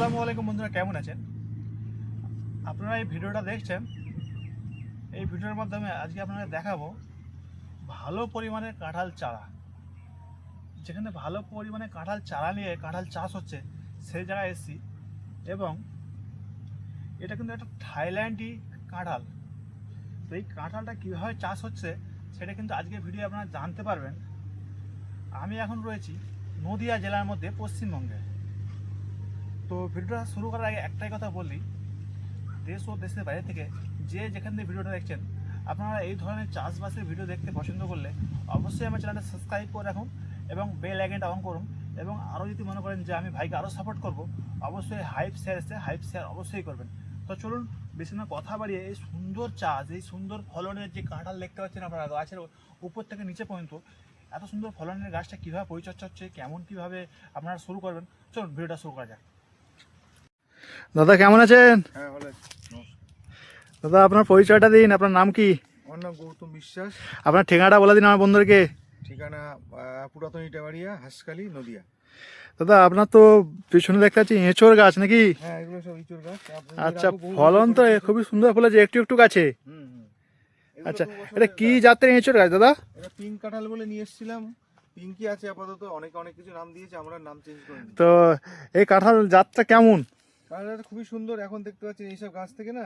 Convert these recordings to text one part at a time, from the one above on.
আসসালামু আলাইকুম বন্ধুরা, কেমন আছেন আপনারা? এই ভিডিওটা দেখছেন। এই ভিডিওর মাধ্যমে আজকে আপনারা দেখাবো ভালো পরিমাণের কাঁঠাল চারা। যেখানে ভালো পরিমাণে কাঁঠাল চারা নিয়ে কাঁঠাল চাষ হচ্ছে সেই জায়গায় এসেছি। এবং এটা কিন্তু একটা থাইল্যান্ডি কাঁঠাল। তো এই কাঁঠালটা কীভাবে চাষ হচ্ছে সেটা কিন্তু আজকে ভিডিও আপনারা জানতে পারবেন। আমি এখন রয়েছি নদিয়া জেলার মধ্যে, পশ্চিমবঙ্গে। তো ভিডিওটা শুরু করার আগে একটাই কথা বলি, দেশ ও দেশের বাইরে থেকে যে যেখান থেকে ভিডিওটা দেখছেন, আপনারা এই ধরনের চাষবাসের ভিডিও দেখতে পছন্দ করলে অবশ্যই আমার চ্যানেলটা সাবস্ক্রাইব করে রাখুন এবং বেল আইকনটা অন করুন। এবং আরও যদি মনে করেন যে আমি ভাইকে আরও সাপোর্ট করব, অবশ্যই হাইপ শেয়ার অবশ্যই করবেন। তো চলুন বেশি না কথা বাড়িয়ে এই সুন্দর চাষ, এই সুন্দর ফলনের যে কাঁঠাল দেখতে পাচ্ছেন আপনারা গাছের উপর থেকে নিচে পর্যন্ত, এত সুন্দর ফলনের গাছটা কীভাবে পরিচর্যা হচ্ছে, কেমন কীভাবে আপনারা শুরু করবেন, চলুন ভিডিওটা শুরু করা যাক। দাদা কেমন আছেন? হ্যাঁ, ভালো আছি। দাদা আপনার পরিচয়টা দিন, আপনার নাম কি? আমার নাম গৌতম বিশ্বাস। আপনার ঠিকানাটা বলে দিন আমার বন্ধুদেরকে। ঠিকানা পুরাতন ইটাবাড়িয়া, হাঁসখালি, নদিয়া। দাদা আপনার তো পিছনে দেখতে পাচ্ছি এঁচোড় গাছ নাকি? হ্যাঁ, এগুলো সব ইঁচড় গাছ। আচ্ছা, ফলন তো খুবই সুন্দর ফলেছে একটু একটু গাছে। আচ্ছা, এটা কি জাতের এঁচোড় গাছ দাদা? এটা পিঙ্ক কাঁঠাল বলে নিয়ে এসেছিলাম। পিঙ্কই আছে আপাতত, অনেক কিছু নাম দিয়েছে, আমরা নাম চেঞ্জ করিনি। তো এই কাঁঠাল জাতটা কেমন? কাঁঠালটা খুবই সুন্দর। এখন দেখতে পাচ্ছেন এইসব গাছ থেকে না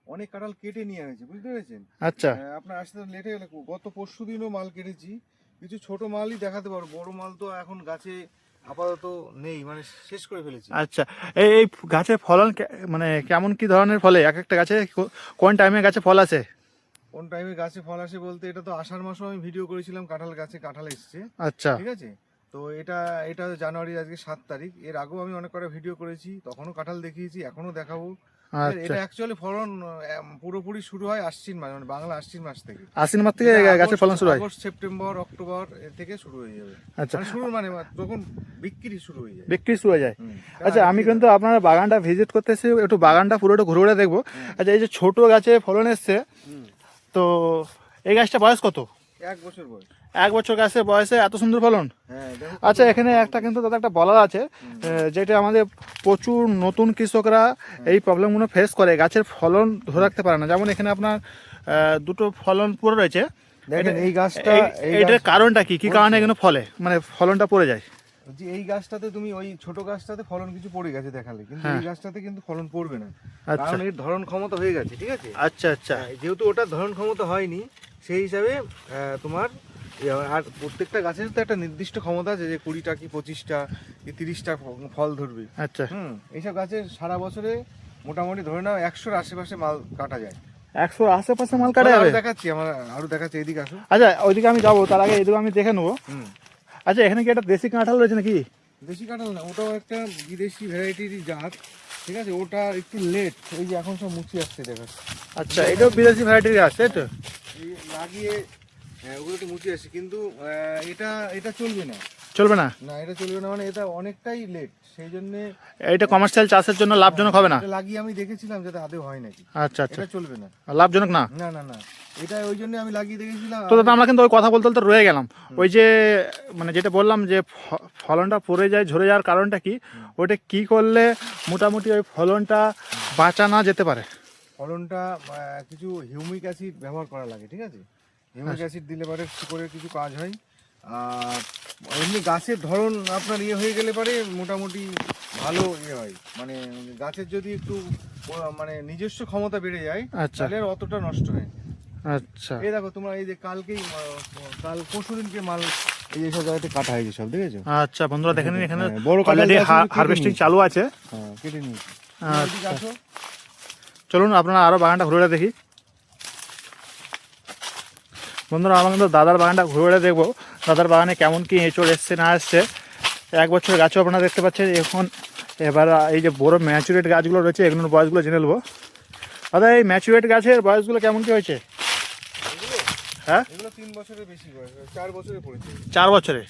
অনেক কাঁঠাল কেটে নিয়ে হয়েছে, বুঝতে পেরেছেন? আচ্ছা, আপনার আসতে লেট হয়ে গেলে, গত পরশু দিনও মাল কেটেছি। কিছু ছোট মালই দেখাতে পারবো, বড় মাল তো এখন গাছে আপাতত নেই, মানে শেষ করে ফেলেছি। আচ্ছা, এই এই গাছের ফলন মানে কেমন কি ধরনের ফলে? এক একটা গাছে কোন টাইমে গাছে ফল আসে? কোন টাইমে গাছে ফল আসে বলতে, এটা তো আষাঢ় মাসও আমি ভিডিও করেছিলাম, কাঁঠাল গাছে কাঁঠাল এসছে। আচ্ছা, ঠিক আছে। তো এটা জানুয়ারি, আজকে 7 তারিখ। এর আগেও আমি অনেক কটা ভিডিও করেছি, তখনও কাঁঠাল দেখিয়েছি, এখনো দেখাবো। এটা অ্যাকচুয়ালি ফলন পুরোপুরি শুরু হয় আশ্বিন মাস, মানে বাংলা আশ্বিন মাস থেকে। আশ্বিন মাস থেকে গাছের ফলন শুরু হয়। আগস্ট, সেপ্টেম্বর, অক্টোবর এর থেকে শুরু হয়ে যাবে। আচ্ছা, শুরু মানে যখন বিক্রি শুরু হয়ে যায়। বিক্রি শুরু হয়ে যায়। আচ্ছা, আমি কিন্তু আপনার বাগানটা ভিজিট করতে এসেছি, একটু বাগানটা পুরোটা ঘুরে ঘুরে দেখবো। আচ্ছা, এই যে ছোট গাছে ফলন এসছে, তো এই গাছটা বয়স কত? 1 বছর বয়স। 1 বছর গাছের বয়সে এত সুন্দর ফলন? হ্যাঁ। আচ্ছা, এখানে একটা কিন্তু দাদা একটা বলার আছে, যেটা আমাদের প্রচুর নতুন কৃষকরা এই প্রবলেমগুলো ফেস করে, গাছের ফলন ধরে রাখতে পারে না। যেমন এখানে আপনার দুটো ফলন পড়ে রয়েছে। দেখেন এই গাছটা, এটার কারণটা কি কারণে এখানে ফলে, মানে ফলনটা পড়ে যায়? যে এই গাছটাতে তুমি ওই ছোট গাছটাতে ফলন কিছু পড়ে গেছে দেখালে, কিন্তু এই গাছটাতে কিন্তু ফলন পড়বে না, কারণ এর ধরন ক্ষমতা হয়ে গেছে। ঠিক আছে। আচ্ছা আচ্ছা, যেহেতু ওটার ধরন ক্ষমতা হয়নি, সেই হিসাবে তোমার আর প্রত্যেকটা গাছের তো একটা নির্দিষ্ট ক্ষমতা আছে, যে 20টা কি 25টা কি 30টা ফল ধরবে। আচ্ছা, এইসব গাছের সারা বছরে মোটামুটি ধরে নাও 100-র আশেপাশে মাল কাটা যায়। 100 আশেপাশে মাল কাটা যাবে? দেখাচ্ছি, আমার আরো দেখাচ্ছি, এদিকে আসো। আচ্ছা, ওইদিকে আমি যাবো, তার আগে এদিকে আমি দেখে নেবো। আচ্ছা, এখানে কি একটা দেশি কাঁঠাল রয়েছে নাকি? দেশি কাঁঠাল না, ওটাও একটা বিদেশি ভ্যারাইটির জাত। ঠিক আছে, ওটা একটু লেট, এই যে এখন সব মুচি আসছে দেখা। আচ্ছা, এটাও বিদেশি ভ্যারাইটির গাছ, তাই তো? লাগিয়ে ওগুলো তো মুচি আসছে, কিন্তু এটা চলবে না। চলবে না? না, এটা চলবে না, মানে এটা অনেকটাই লেট, সেই জন্য এটা কমার্শিয়াল চাষের জন্য লাভজনক হবে না। লাগিয়ে আমি দেখেছিলাম যাতে আদৌ হয় নাকি। আচ্ছা আচ্ছা, এটা চলবে না, লাভজনক না। না না না, এটা ওই জন্য আমি লাগিয়ে দেখেছিলাম। তো দাদা আমরা কিন্তু ওই কথা বলতে বলতে রয়ে গেলাম। ওই যে মানে যেটা বললাম যে ফলনটা পড়ে যায়, ঝরে যাওয়ার কারণটা কি, ওটা কি করলে মোটামুটি ওই ফলনটা বাঁচানো যেতে পারে? ফলনটা কিছু হিউমিক অ্যাসিড ব্যবহার করা লাগে। ঠিক আছে, হিউমিক অ্যাসিড দিলে পরে শিকড়ের কিছু কাজ হয়। আর এমনি গাছের ধরন আপনার হয়ে গেলে পরে মোটামুটি ভালো হয়, মানে গাছের যদি একটু মানে নিজস্ব ক্ষমতা বেড়ে যায়, তাহলে আর অতটা নষ্ট হয়। আচ্ছা, এই দেখো তোমরা, এই যে কাল পরশুদিনকে মাল এই সব জায়গাতে কাটা হয়েছে সব, দেখেছো? আচ্ছা বন্ধুরা দেখেন, এখানে বড় অলরেডি হারভেস্টিং চালু আছে। হ্যাঁ, কেটে নিয়েছি। আচ্ছা, চলুন আপনারা আরো বাগানটা ঘুরে দেখি। বন্ধুরা আমরা কিন্তু দাদার বাগানটা ঘুরে দেখবো, দাদার বাগানে কেমন কি এঁচড় এসছে না এসছে। 1 বছরের গাছও আপনারা দেখতে পাচ্ছেন। এবার এই যে বড় ম্যাচুরেট গাছগুলো রয়েছে, এগুলোর বয়সগুলো জেনে নেবো। দাদা এই ম্যাচুরেট গাছের বয়সগুলো কেমন কি হয়েছে? হ্যাঁ, এগুলো 3 বছরের বেশি বয়স, 4 বছরে পড়েছে। 4 বছরে?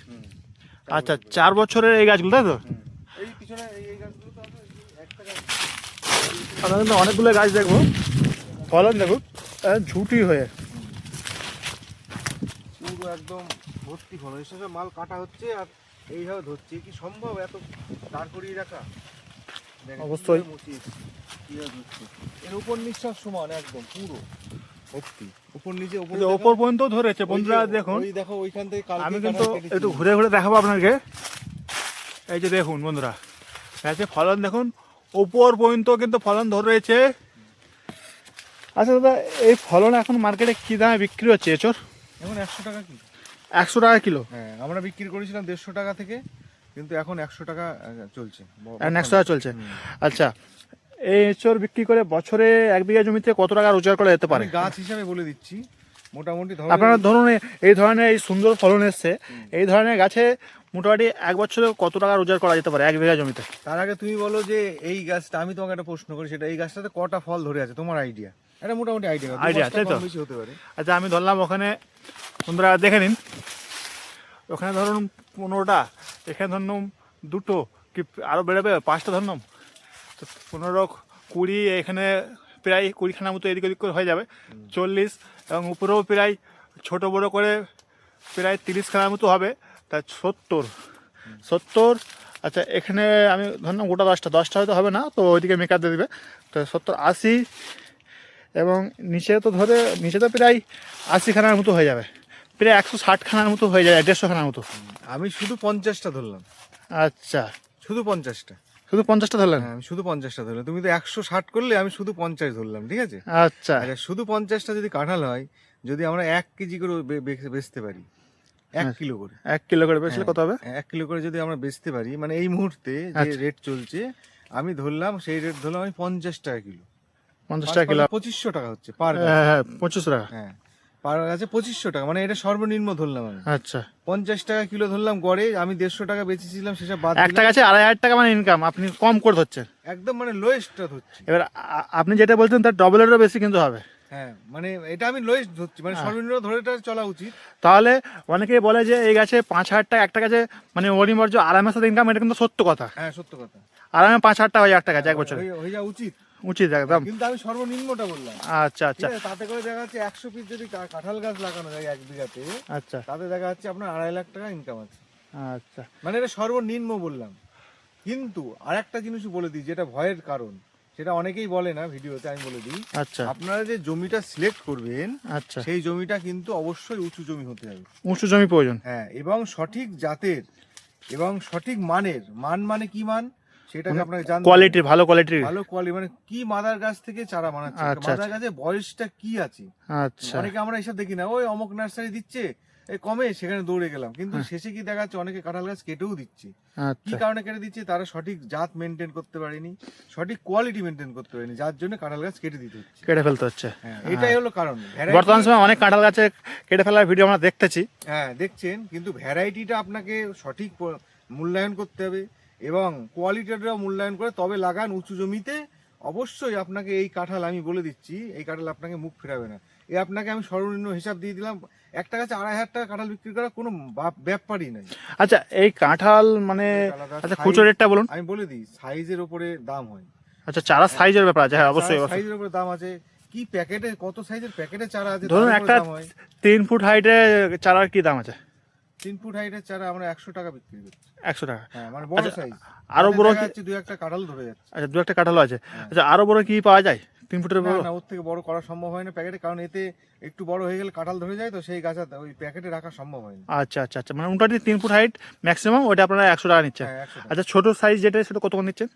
আচ্ছা, 4 বছরের এই গাছগুলো, তাই তো? এই পিছনে এই গাছগুলো তো একটা গাছ, আমরা কিন্তু অনেকগুলো গাছ দেখবো, ফলন দেখুন ঝুটি হয়ে পুরো একদম ভর্তি ফলন। এসব মাল কাটা হচ্ছে আর এইভাবে ধরছে, কি সম্ভব এত দাঁড় করিয়ে রাখা? দেখেন অবশ্যই। কিভাবে মুচিয়েছি, কিভাবে হচ্ছে। এর উপর নিঃশ্বাস সমান একদম পুরো ভর্তি, উপর নিচে উপর এই যে ওপর পর্যন্ত ধরেছে বন্ধুরা দেখুন। ওই দেখো ওইখান থেকে কালকে আমি কিন্তু কাঁঠাল কেটেছি। একটু ঘুরে ঘুরে দেখাবো আপনাকে। এই যে দেখুন বন্ধুরা, গাছে ফলন দেখুন, ওপর পর্যন্ত কিন্তু ফলন ধরে রয়েছে। আচ্ছা দাদা, এই ফলন এখন মার্কেটে কি দামে বিক্রি হচ্ছে এঁচোড়? এখন 100 টাকা কিলো। 100 টাকা কিলো। হ্যাঁ, আমরা বিক্রি করেছিলাম 150 টাকা থেকে, কিন্তু এখন 100 টাকা চলছে। 100 টাকা চলছে। আচ্ছা, এই এঁচোড় বিক্রি করে বছরে 1 বিঘা জমিতে কত টাকা রোজগার করা যেতে পারে? আমি গাছ হিসাবে বলে দিচ্ছি, মোটামুটি আপনারা ধরুন এই ধরনের এই সুন্দর ফলন এসছে, এই ধরনের গাছে মোটামুটি 1 বছরে কত টাকা রোজগার করা যেতে পারে 1 বিঘা জমিতে? তার আগে তুমি বলো যে এই গাছটা, আমি তোমাকে একটা প্রশ্ন করি, সেটা এই গাছটাতে কটা ফল ধরে আছে তোমার আইডিয়া? এটা মোটামুটি আইডিয়া তাই তো? বেশি হতে পারে। আচ্ছা, আমি ধরলাম ওখানে, বন্ধুরা দেখে নিন, ওখানে ধরুন 15টা, এখানে ধরুন 2টো, কি আরও বেড়েবে 5টা ধরলাম, তো 15, 20, এখানে প্রায় 20খানার মতো এদিক ওদিক করে হয়ে যাবে, 40, এবং উপরেও প্রায় ছোট বড় করে প্রায় 30খানার মতো হবে, তা 70। আচ্ছা, এখানে আমি ধরলাম গোটা 10টা হয়তো হবে না, তো ওইদিকে মেকার দিয়ে দেবে, তো 70, 80, এবং নিচে তো প্রায় 80খানার মতো হয়ে যাবে, প্রায় 160খানার মতো হয়ে যায়, 150খানার মতো। আমি শুধু 50টা ধরলাম। আচ্ছা, শুধু 50টা। শুধু 50টা ধরলেন? হ্যাঁ, আমি শুধু 50টা ধরলাম। তুমি তো 160 করলে, আমি শুধু 50 ধরলাম, ঠিক আছে? আচ্ছা, আচ্ছা, শুধু 50টা যদি কাঁঠাল হয়, যদি আমরা 1 কেজি করে বেচতে পারি, 1 কিলো করে, 1 কিলো করে বেচলে কত হবে? 1 কিলো করে যদি আমরা বেচতে পারি, মানে এই মুহূর্তে যে আচ্ছা। রেট চলছে, আমি ধরলাম সেই রেট ধরলাম আমি 50 টাকা কিলো। 50 টাকা কিলো, 2500 টাকা হচ্ছে পার গাছ। হ্যাঁ 25 টাকা। হ্যাঁ, পার গাছে 2500 টাকা, মানে এটা সর্বনিম্ন ধরলাম আমি। আচ্ছা, 50 টাকা কিলো ধরলাম গড়ে, আমি 150 টাকা বেচেছিলাম, সেসব বাদ একটা দিলাম। গাছে 2,500 টাকা মানে ইনকাম, আপনি কম করে ধরছেন। একদম মানে লোয়েস্টটা ধরছি। এবার আপনি যেটা বলছেন তার ডবলেরও বেশি কিন্তু হবে। হ্যাঁ, মানে এটা আমি লোয়েস্ট ধরছি, মানে সর্বনিম্ন ধরেটা চলা উচিত। তাহলে অনেকেই বলে যে এই গাছে 5,000 টাকা একটা গাছে, মানে অনিবার্য আরামের সাথে ইনকাম, এটা কিন্তু সত্য কথা। হ্যাঁ, সত্য কথা। আরামে 5,000 টাকা হয় একটা গাছে 1 বছরে, হয়ে যাওয়া উচিত, উচিত একদম। কিন্তু আমি সর্বনিম্নটা বললাম। আচ্ছা আচ্ছা ঠিক আছে? তাতে করে দেখা যাচ্ছে 100 পিস যদি কাঁঠাল গাছ লাগানো যায় 1 বিঘাতে, আচ্ছা তাতে দেখা যাচ্ছে আপনার 2.5 লাখ টাকা ইনকাম আছে। আচ্ছা মানে এটা সর্বনিম্ন বললাম। কিন্তু আরেকটা জিনিস বলে দিই, যেটা ভয়ের কারণ, সেটা অনেকেই বলে না ভিডিওতে, আমি বলে দিই। আচ্ছা আপনারা যে জমিটা সিলেক্ট করবেন, আচ্ছা, সেই জমিটা কিন্তু অবশ্যই উঁচু জমি হতে হবে। উঁচু জমি প্রয়োজন। হ্যাঁ, এবং সঠিক জাতের এবং সঠিক মানের, মানে কি মান, সেটাকে আপনাকে জানতে হবে। কোয়ালিটি, ভালো কোয়ালিটির। ভালো কোয়ালিটি মানে কি মাদার গাছ থেকে চারা বানাচ্ছে, আচ্ছা, মাদার গাছের বয়সটা কি আছে। আচ্ছা অনেকে আমরা এসব দেখি না, ওই অমুক নার্সারি দিচ্ছে, এই কমে, সেখানে দৌড়ে গেলাম, কিন্তু শেষে কি দেখা যাচ্ছে অনেকে কাঁঠাল গাছ কেটেও দিচ্ছে। কি আচ্ছা কারণে কেটে দিচ্ছে? তারা সঠিক জাত মেনটেন করতে পারেনি, সঠিক কোয়ালিটি মেনটেন করতে পারেনি, যার জন্য কাঁঠাল গাছ কেটে দিতে হচ্ছে। কেটে ফেলতে হচ্ছে। হ্যাঁ, এটাই হলো কারণ। বর্তমান সময় অনেক কাঁঠাল গাছে কেটে ফেলার ভিডিও আমরা দেখতেছি। হ্যাঁ, দেখছেন, কিন্তু ভ্যারাইটিটা আপনাকে সঠিক মূল্যায়ন করতে হবে, এবং কোয়ালিটিটাও মূল্যায়ন করে তবে লাগান উঁচু জমিতে। অবশ্যই আপনাকে এই কাঁঠাল, আমি বলে দিচ্ছি, এই কাঁঠাল আপনাকে মুখ ফেরাবে না। আপনাকে আমি সর্বনিম্ন হিসাব দিয়ে দিলাম, একটা গাছে 2,500 টাকা কাঁঠাল বিক্রি করা কোনো ব্যাপারই নাই। আচ্ছা, এই কাঁঠাল মানে, আচ্ছা খুচরো রেটটা বলুন। আমি বলে দিই, সাইজের উপরে দাম হয়। আচ্ছা, চারা সাইজের ব্যাপার আছে, হ্যাঁ অবশ্যই অবশ্যই। সাইজের উপরে দাম আছে, কি প্যাকেটে কত সাইজের প্যাকেটে চারা আছে, ধরুন তার উপরে একটা দাম হয়। 3 ফুট হাইটে চারার কি দাম আছে? 3 ফুট হাইটের চারা আমরা 100 টাকা বিক্রি করছি। 100 টাকা। হ্যাঁ, মানে বড় আচ্ছা, সাইজ। আরো বড় কি? যাচ্ছে 2-1টা কাঁঠাল ধরে যাচ্ছে। আচ্ছা, 2-1টা কাঁঠালও আছে। আচ্ছা, আরো বড় কি পাওয়া যায় 3 ফুটের না বড়? না, ওর থেকে বড় করা সম্ভব হয় না প্যাকেটে, কারণ এতে একটু বড় হয়ে গেলে কাঁঠাল ধরে যায়, তো সেই গাছ ওই প্যাকেটে রাখা সম্ভব হয় না। আচ্ছা আচ্ছা আচ্ছা, মানে মোটামুটি 3 ফুট হাইট ম্যাক্সিমাম, ওটা আপনারা 100 টাকা নিচ্ছেন। হ্যাঁ, 100 টাকা। আচ্ছা, ছোট সাইজ যেটা সেটা কত করে নিচ্ছেন?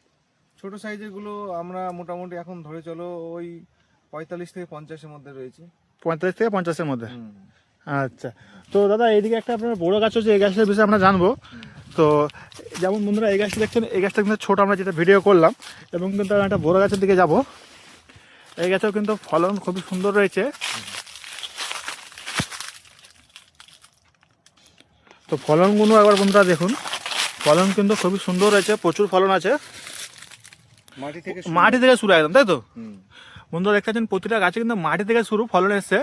ছোট সাইজের গুলো আমরা মোটামুটি এখন ধরে চলো ওই 45 থেকে 50-এর মধ্যে রয়েছে। 45 থেকে 50-এর মধ্যে। হুম। আচ্ছা, তো দাদা এইদিকে একটা আপনার বড় গাছ হচ্ছে, এই গাছটার বিষয়ে আমরা জানবো। তো যেমন বন্ধুরা এই গাছটা দেখছেন, এই গাছটা কিন্তু ছোট, আমরা যেটা ভিডিও করলাম, এবং কিন্তু একটা বড় গাছের দিকে যাব। এই গাছেও কিন্তু ফলন খুবই সুন্দর রয়েছে। তো ফলনগুলো একবার বন্ধুরা দেখুন, ফলন কিন্তু খুবই সুন্দর রয়েছে, প্রচুর ফলন আছে। মাটি থেকে শুরু একদম, তাই তো বন্ধুরা? দেখতে পাচ্ছেন প্রতিটা গাছে কিন্তু মাটি থেকে শুরু ফলন এসছে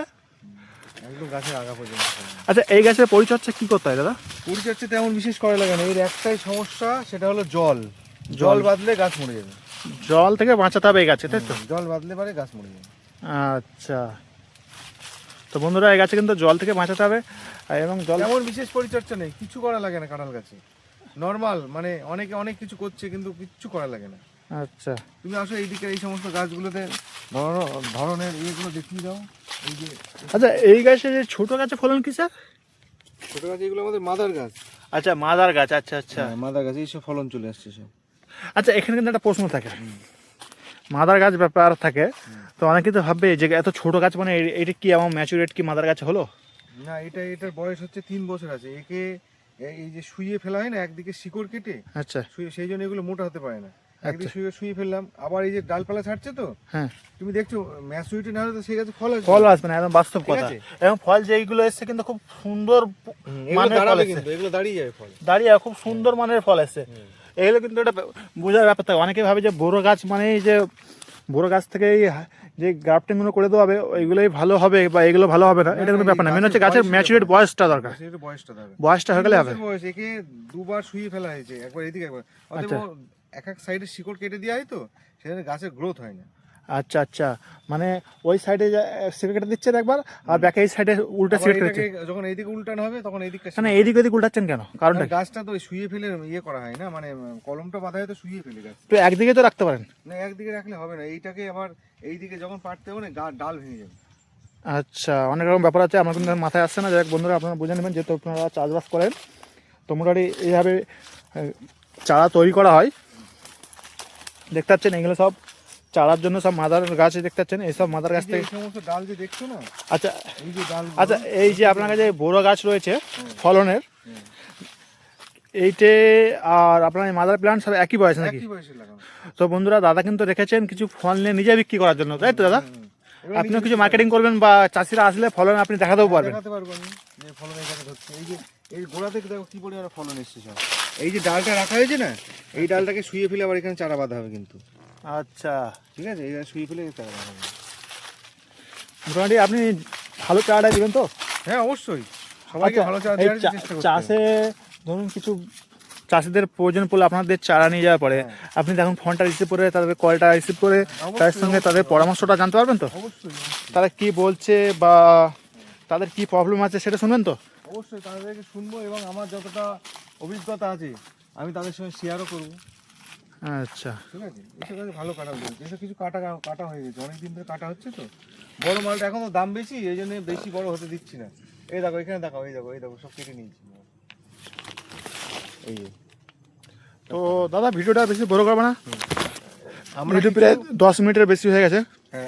একদম গাছের আগা পর্যন্ত। আচ্ছা, এই গাছের পরিচর্যা কি করতে হয় দাদা? পরিচর্যা তেমন বিশেষ করা লাগে না, এর একটাই সমস্যা, সেটা হলো জল বাদলে গাছ মরে যাবে। জল থেকে বাঁচাতে হবে এই গাছে, তাই তো? জল বাদলে পারে গাছ মরে যাবে। আচ্ছা, তো বন্ধুরা এই গাছে কিন্তু জল থেকে বাঁচাতে হবে, এবং জল তেমন বিশেষ পরিচর্যা নেই, কিছু করা লাগে না কাঁঠাল গাছে। নর্মাল মানে অনেকে অনেক কিছু করছে, কিন্তু কিচ্ছু করা লাগে না। আচ্ছা তুমি আসো এইদিকে এই সমস্ত গাছগুলোতে ধরনের ইয়েগুলো দেখিয়ে দাও। এই যে আচ্ছা, এই গাছে যে ছোট গাছে ফলন কি স্যার? ছোট গাছ এগুলো আমাদের মাদার গাছ। আচ্ছা, মাদার গাছ, আচ্ছা আচ্ছা। হ্যাঁ, মাদার গাছ এইসব ফলন চলে আসছে সব। আচ্ছা, এখানে কিন্তু একটা প্রশ্ন থাকে, মাদার গাছ ব্যাপার থাকে, তো অনেকে তো ভাববে যে এত ছোট গাছ মানে এটা কি আমার ম্যাচুরেট কি মাদার গাছ হলো? না, এটার বয়স হচ্ছে 3 বছর আছে। একে এই যে শুইয়ে ফেলা হয় না একদিকে শিকড় কেটে, আচ্ছা সেই জন্য এগুলো মোটা হতে পারে না। একদিকে শুয়ে ফেললাম, আবার এই যে ডালপালা ছাড়ছে তো, হ্যাঁ, তুমি দেখছো ম্যাচুরিটি না হলে তো সেই গাছে ফল আসবে ফল না। আসবে না, একদম বাস্তব ঠিক কথা। আছে? এবং ফল যেইগুলো এসছে কিন্তু খুব সুন্দর এগুলো মানের ফল দাঁড়াবে এসছে, কিন্তু, এগুলো দাঁড়িয়ে যাবে ফল। দাঁড়িয়ে খুব সুন্দর মানের ফল এসছে। এগুলো কিন্তু এটা বোঝার ব্যাপার থাকে। অনেকে ভাবে যে বড় গাছ মানে যে বড় গাছ থেকে যে গ্রাফটিং গুলো করে দেওয়া হবে ওইগুলোই ভালো হবে বা এগুলো ভালো হবে না, এটা কোনো ব্যাপার না। মেন হচ্ছে গাছের ম্যাচুরেট বয়সটা দরকার, গাছের বয়সটা দরকার। বয়সটা হয়ে গেলে হবে। 3 বছর বয়স, একে দুবার শুয়ে ফেলা হয়েছে, একবার এদিকে একবার। অতএব আচ্ছা। এক এক সাইডে শিকড় কেটে দেওয়া হয় তো, সেখানে গাছের গ্রোথ হয় না। আচ্ছা আচ্ছা, মানে ওই সাইডে সিগারেট কেটে দিচ্ছেন একবার, আর ব্যাকে এই সাইডে উল্টা আবার সিগারেট এটাকে কেটেছে। যখন এইদিকে উল্টানো হবে তখন এইদিকটা মানে এইদিক ওদিক উল্টাচ্ছেন কেন, কারণটা কি? গাছটা তো শুয়ে ফেলে ইয়ে করা হয় না, মানে কলমটা বাঁধা হয় তো শুয়ে ফেলে গাছ। তো একদিকে তো রাখতে পারেন। না, একদিকে রাখলে হবে না, এইটাকে আবার এইদিকে যখন পাটতে হবে না ডাল ভেঙে যাবে। আচ্ছা, অনেক রকম ব্যাপার আছে, আমার কিন্তু মাথায় আসছে না। যাই হোক বন্ধুরা, আপনারা বুঝে নেবেন, যেহেতু আপনারা চাষবাস করেন, তো মোটামুটি এইভাবে চারা তৈরি করা হয়। দেখতে পাচ্ছেন এগুলো সব চারার জন্য সব মাদার গাছ দেখতে পাচ্ছেন, এইসব মাদার গাছ এই যে থেকে। এই সমস্ত ডাল যে দেখছো না, আচ্ছা এই যে ডাল, আচ্ছা, এই যে আপনার কাছে বড় গাছ রয়েছে ফলনের, এইটে আর আপনার এই মাদার প্ল্যান্ট সব একই বয়স নাকি? একই বয়সে লাগানো। তো বন্ধুরা, দাদা কিন্তু রেখেছেন কিছু ফল নিয়ে নিজে বিক্রি করার জন্য, তাই তো দাদা? এবার আপনিও নিজে কিছু মার্কেটিং করবেন বা চাষিরা আসলে ফলন আপনি দেখাতেও পারবেন। দেখাতে পারবো আমি যে ফলন এইখানে ধরছে। এই যে এই গোড়া থেকে দেখো কি পরিমাণে ফলন এসছে সব। এই যে ডালটা রাখা হয়েছে না, এই ডালটাকে শুয়ে ফেলে আবার এখানে চারা বাঁধা হবে কিন্তু। আচ্ছা, ঠিক আছে, এই শুয়ে ফেলে চারা বাঁধা হবে। মোটামুটি আপনি ভালো চারাটা দিবেন তো? হ্যাঁ, অবশ্যই সবাইকে আচ্ছা, ভালো চারা এই দেওয়ার চেষ্টা করতে হবে। চাষে ধরুন কিছু চাষিদের প্রয়োজন পড়লে আপনাদের চারা নিয়ে যাওয়ার পরে হ্যাঁ। আপনি তখন ফোনটা রিসিভ করে তাদের কলটা রিসিভ করে তাদের সঙ্গে তাদের পরামর্শটা জানতে পারবেন তো? অবশ্যই তারা কি বলছে বা তাদের কি প্রবলেম আছে সেটা শুনবেন তো? অবশ্যই তাদেরকে শুনবো, এবং আমার যতটা অভিজ্ঞতা আছে আমি তাদের সঙ্গে শেয়ারও করবো। আচ্ছা, ঠিক আছে, এসব গাছ ভালো কাটা হয়ে গেছে, এসব কিছু কাটা হয়ে গেছে, অনেকদিন ধরে কাটা হচ্ছে তো। বড় মালটা এখন তো দাম বেশি, এই জন্য বেশি বড় হতে দিচ্ছি না। এই দেখো এখানে দেখো, এই দেখো সব কেটে নিয়েছি। এই যে তো দাদা ভিডিওটা বেশি বড় করবে না, আমরা ভিডিও প্রায় 10 মিনিটের বেশি হয়ে গেছে।